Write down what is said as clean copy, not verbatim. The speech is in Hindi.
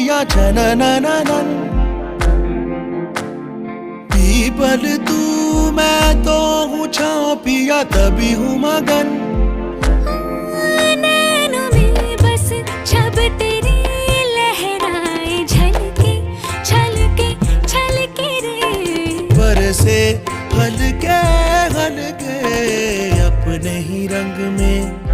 पिया छननननन। पीपल तू मैं तो हूँ छाँव पिया तभी हूँ मगन। नैनों में बस छब तेरी लहराए झलके छलके छलके रे। बरसे हल्के हल्के अपने ही रंग में